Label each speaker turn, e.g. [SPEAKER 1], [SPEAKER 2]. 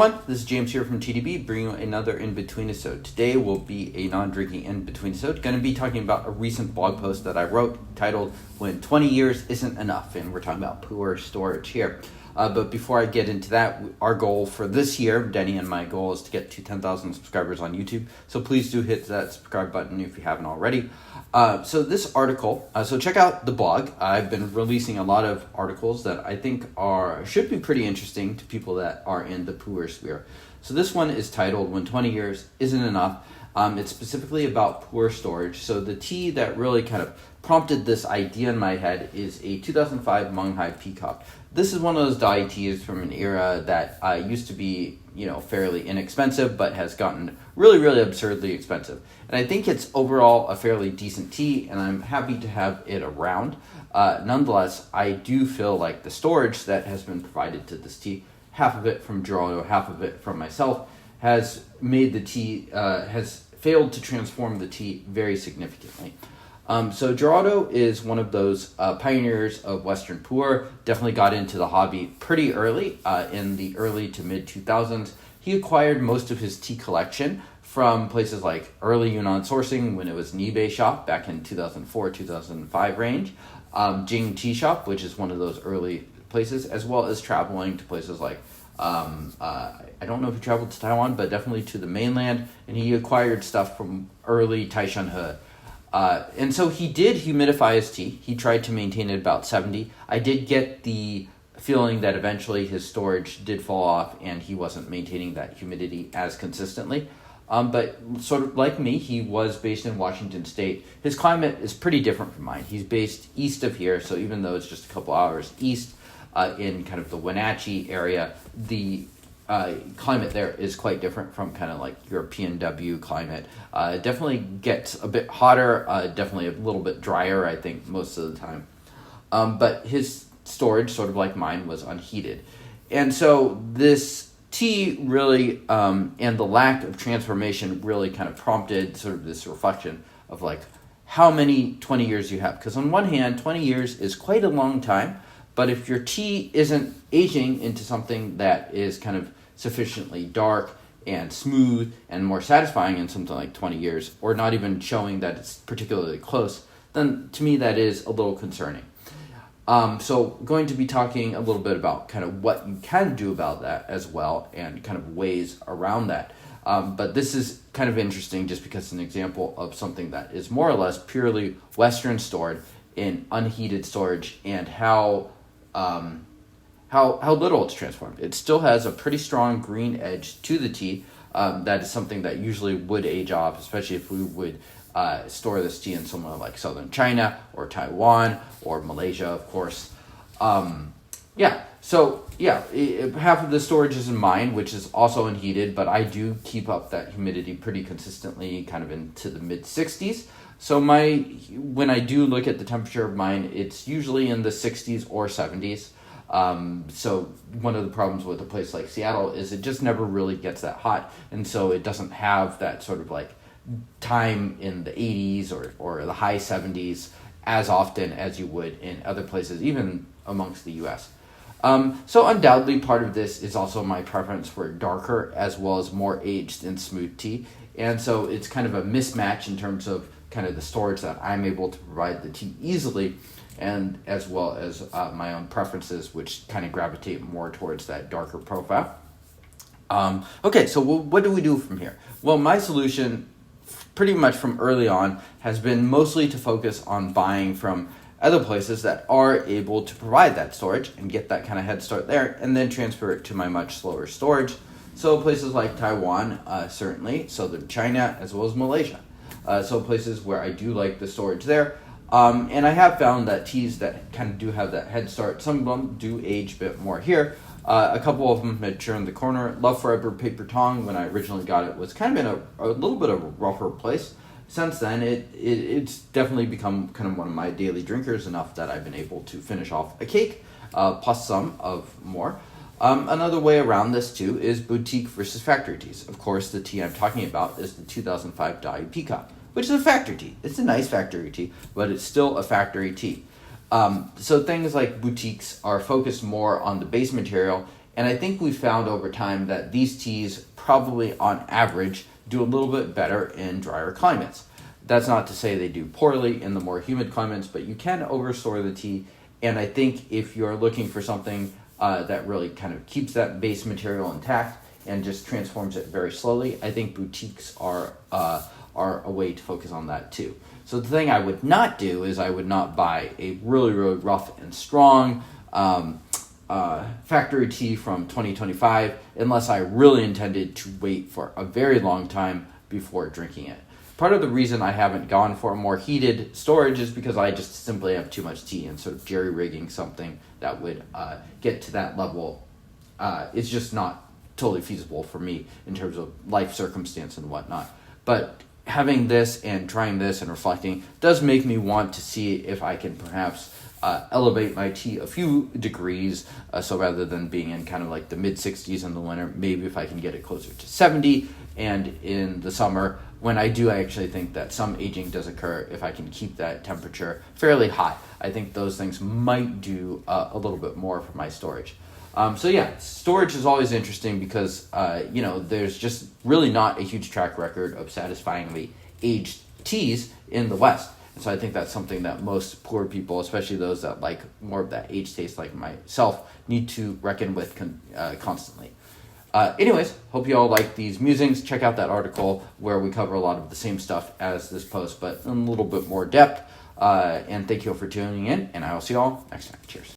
[SPEAKER 1] everyone, this is James here from TDB, bringing you another Inbetweenisode. Today will be a non-drinking Inbetweenisode. Going to be talking about a recent blog post that I wrote titled, When 20 Years Isn't Enough, and we're talking about pu'erh storage here. But before I get into that, our goal for this year, Denny and my goal, is to get to 10,000 subscribers on YouTube. So please do hit that subscribe button if you haven't already. So this article, so check out the blog. I've been releasing a lot of articles that I think should be pretty interesting to people that are in the pu'erh sphere. So this one is titled, When 20 Years Isn't Enough. It's specifically about pu'erh storage. So the tea that really kind of prompted this idea in my head is a 2005 Munghai Peacock. This is one of those dye teas from an era that used to be, fairly inexpensive, but has gotten really, really absurdly expensive. And I think it's overall a fairly decent tea, and I'm happy to have it around. Nonetheless, I do feel like the storage that has been provided to this tea, half of it from Geraldo, half of it from myself, has made the tea, has failed to transform the tea very significantly. So Geraldo is one of those pioneers of Western pu'erh, definitely got into the hobby pretty early, in the early to mid 2000s. He acquired most of his tea collection from places like early Yunnan Sourcing when it was an eBay shop back in 2004-2005 range, Jing Tea Shop, which is one of those early places, as well as traveling to places like, I don't know if he traveled to Taiwan, but definitely to the mainland, and he acquired stuff from early Taishan He. And so he did humidify his tea. He tried to maintain it about 70. I did get the feeling that eventually his storage did fall off and he wasn't maintaining that humidity as consistently. But sort of like me, he was based in Washington State. His climate is pretty different from mine. He's based east of here, so even though it's just a couple hours east, in kind of the Wenatchee area, the climate there is quite different from kind of like European W climate. It definitely gets a bit hotter, definitely a little bit drier, I think, most of the time. But his storage, sort of like mine, was unheated. And so this tea really, and the lack of transformation really kind of prompted sort of this reflection of like how many 20 years you have. Because on one hand, 20 years is quite a long time, but if your tea isn't aging into something that is kind of sufficiently dark and smooth and more satisfying in something like 20 years, or not even showing that it's particularly close, then to me that is a little concerning. So going to be talking a little bit about kind of what you can do about that as well, and kind of ways around that. But this is kind of interesting just because it's an example of something that is more or less purely Western stored in unheated storage, and how little it's transformed. It still has a pretty strong green edge to the tea. That is something that usually would age off, especially if we would store this tea in somewhere like southern China or Taiwan or Malaysia, of course. Half of the storage is in mine, which is also unheated, but I do keep up that humidity pretty consistently, kind of into the mid 60s. So when I do look at the temperature of mine, it's usually in the 60s or 70s. So one of the problems with a place like Seattle is it just never really gets that hot. And so it doesn't have that sort of like time in the 80s or the high 70s as often as you would in other places, even amongst the US. So undoubtedly part of this is also my preference for darker as well as more aged and smooth tea. And so it's kind of a mismatch in terms of kind of the storage that I'm able to provide the tea easily, and as well as my own preferences, which kind of gravitate more towards that darker profile. So what do we do from here? Well, my solution pretty much from early on has been mostly to focus on buying from other places that are able to provide that storage and get that kind of head start there, and then transfer it to my much slower storage. So places like Taiwan, certainly, southern China, as well as Malaysia. So places where I do like the storage there. And I have found that teas that kind of do have that head start, some of them do age a bit more here. A couple of them had turned the corner. Love Forever Paper Tong, when I originally got it, was kind of in a little bit of a rougher place. Since then, it's definitely become kind of one of my daily drinkers, enough that I've been able to finish off a cake, plus some of more. Another way around this too is boutique versus factory teas. Of course, the tea I'm talking about is the 2005 Dai Peacock, which is a factory tea. It's a nice factory tea, but it's still a factory tea. So things like boutiques are focused more on the base material And I think we found over time that these teas probably on average do a little bit better in drier climates. That's not to say they do poorly in the more humid climates, but you can overstore the tea. And I think if you're looking for something that really kind of keeps that base material intact and just transforms it very slowly, I think boutiques are a way to focus on that too. So the thing I would not do is I would not buy a really, really rough and strong factory tea from 2025 unless I really intended to wait for a very long time before drinking it. Part of the reason I haven't gone for a more heated storage is because I just simply have too much tea, and sort of jerry-rigging something that would get to that level is just not totally feasible for me in terms of life circumstance and whatnot. But having this and trying this and reflecting does make me want to see if I can perhaps elevate my tea a few degrees. So rather than being in kind of like the mid-60s in the winter, maybe if I can get it closer to 70, and in the summer, when I do, I actually think that some aging does occur if I can keep that temperature fairly high. I think those things might do a little bit more for my storage. So yeah, storage is always interesting because, there's just really not a huge track record of satisfyingly aged teas in the West. And so I think that's something that most poor people, especially those that like more of that aged taste like myself, need to reckon with constantly. Anyways, hope you all like these musings. Check out that article where we cover a lot of the same stuff as this post, but in a little bit more depth. And thank you all for tuning in, and I will see you all next time. Cheers.